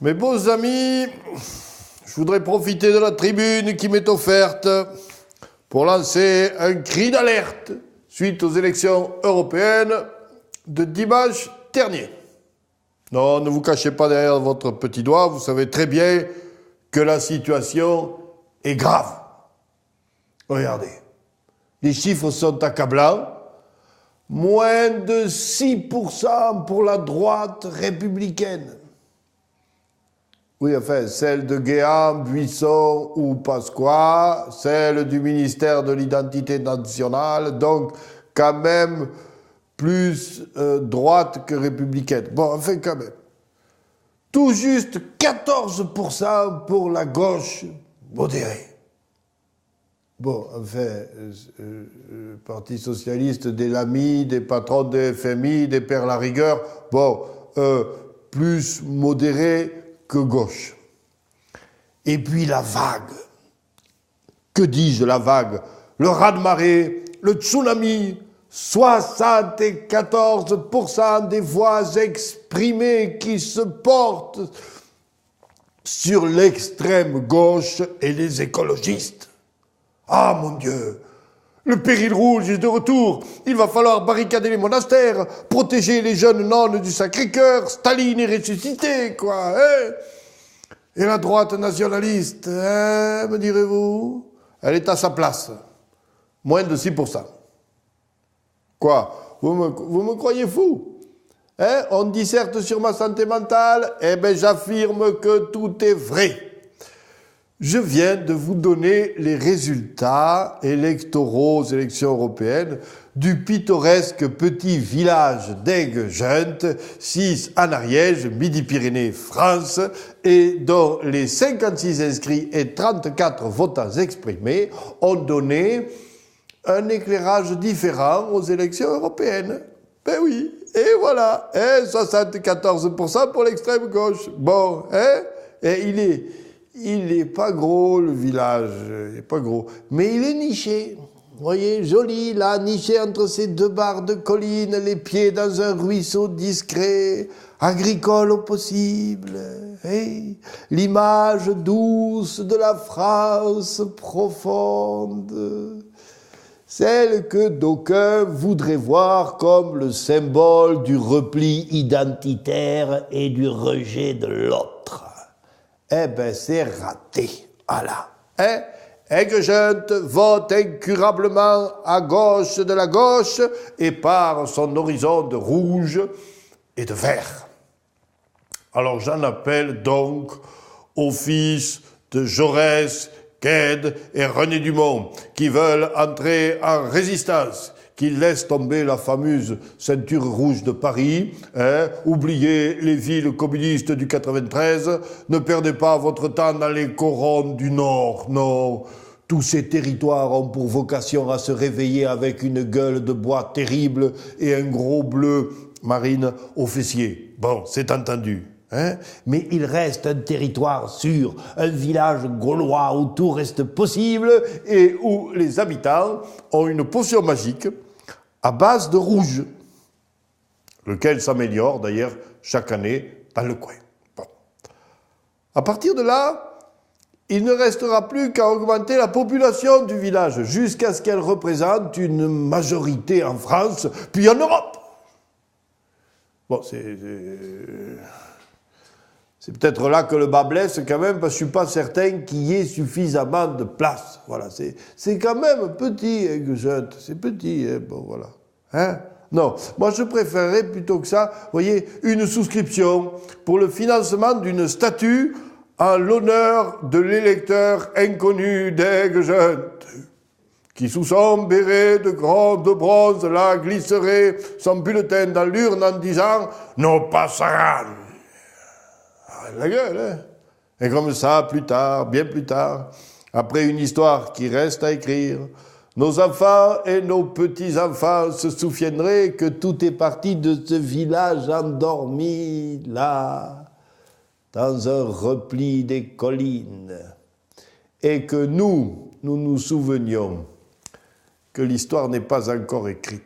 Mes beaux amis, je voudrais profiter de la tribune qui m'est offerte pour lancer un cri d'alerte suite aux élections européennes de dimanche dernier. Non, ne vous cachez pas derrière votre petit doigt, vous savez très bien que la situation est grave. Regardez, les chiffres sont accablants. Moins de 6% pour la droite républicaine. Oui, enfin, celle de Guéant, Buisson ou Pasqua, celle du ministère de l'Identité nationale, donc quand même plus droite que républicaine. Bon, enfin, quand même. Tout juste 14% pour la gauche modérée. Bon, enfin, le Parti socialiste, des Lamy, des patrons de FMI, des Pères Larigueur, bon, plus modéré que gauche. Et puis la vague. Que dis-je, la vague? Le raz-de-marée, le tsunami, 74% des voix exprimées qui se portent sur l'extrême gauche et les écologistes. Ah mon Dieu, le péril rouge est de retour. Il va falloir barricader les monastères, protéger les jeunes nonnes du Sacré-Cœur. Staline est ressuscité, quoi. Hein? Et la droite nationaliste, hein, me direz-vous, elle est à sa place. Moins de 6%. Quoi? Vous me croyez fou? Hein? On disserte sur ma santé mentale? Eh bien, j'affirme que tout est vrai. Je viens de vous donner les résultats électoraux aux élections européennes du pittoresque petit village d'Aigues-Juntes, 6 en Ariège, Midi-Pyrénées, France, et dont les 56 inscrits et 34 votants exprimés ont donné un éclairage différent aux élections européennes. Ben oui, et voilà, hein, 74% pour l'extrême gauche. Bon, hein, et il est pas gros, le village, il est pas gros, mais il est niché. Vous voyez, joli, là, niché entre ces deux barres de collines, les pieds dans un ruisseau discret, agricole au possible. Hey, l'image douce de la France profonde. Celle que d'aucuns voudraient voir comme le symbole du repli identitaire et du rejet de l'autre. Eh ben, c'est raté. Voilà. Hein? Aigues-Juntes vote incurablement à gauche de la gauche et par son horizon de rouge et de vert. Alors j'en appelle donc aux fils de Jaurès, Quède et René Dumont qui veulent entrer en résistance, qui laissent tomber la fameuse ceinture rouge de Paris, hein, oubliez les villes communistes du 93, ne perdez pas votre temps dans les corons du Nord, non. Tous ces territoires ont pour vocation à se réveiller avec une gueule de bois terrible et un gros bleu marine aux fessiers. Bon, c'est entendu. Hein? Mais il reste un territoire sûr, un village gaulois où tout reste possible et où les habitants ont une potion magique à base de rouge, lequel s'améliore d'ailleurs chaque année dans le coin. Bon. À partir de là, il ne restera plus qu'à augmenter la population du village jusqu'à ce qu'elle représente une majorité en France, puis en Europe. Bon, c'est peut-être là que le bas blesse quand même, parce que je suis pas certain qu'il y ait suffisamment de place. Voilà, c'est quand même petit, Aigues-Juntes, c'est petit, hein, bon voilà. Hein? Non, moi je préférerais plutôt que ça, vous voyez, une souscription pour le financement d'une statue en l'honneur de l'électeur inconnu d'Aigues-Juntes, qui sous son béret de bronze là glisserait son bulletin dans l'urne en disant « Nos passerans ». La gueule, hein. Et comme ça, plus tard, bien plus tard, après une histoire qui reste à écrire, nos enfants et nos petits-enfants se souviendraient que tout est parti de ce village endormi, là, dans un repli des collines, et que nous nous souvenions que l'histoire n'est pas encore écrite.